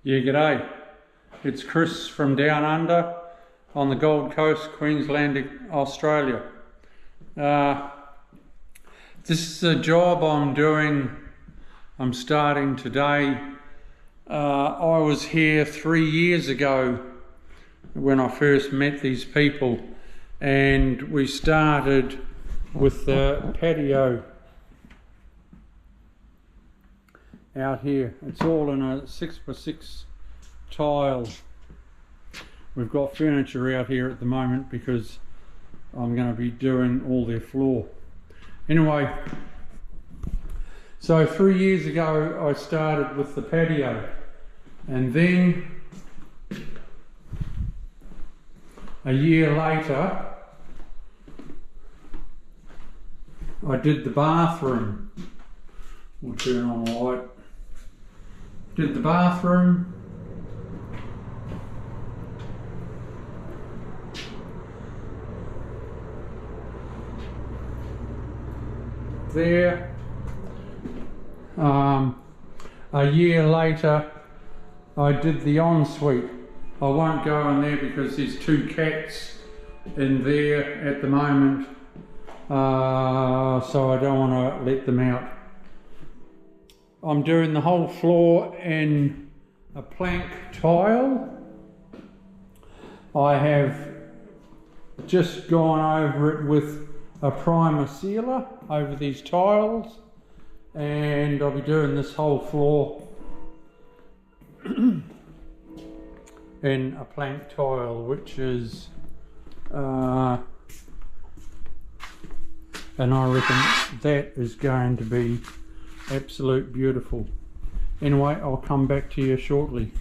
Yeah, g'day. It's Chris from down under on the Gold Coast, Queensland, Australia. This is a job I'm starting today. I was here 3 years ago when I first met these people, and we started with the patio out here. It's all in a 6x6 tile. We've got furniture out here at the moment because I'm going to be doing all their floor. Anyway, so 3 years ago I started with the patio, and then a year later I did the bathroom. We'll turn on the light. Did the bathroom. There. A year later I did the ensuite. I won't go in there because there's 2 cats in there at the moment, so I don't want to let them out. I'm doing the whole floor in a plank tile. I have just gone over it with a primer sealer over these tiles, and I'll be doing this whole floor in a plank tile, which is and I reckon that is going to be absolute beautiful. Anyway, I'll come back to you shortly.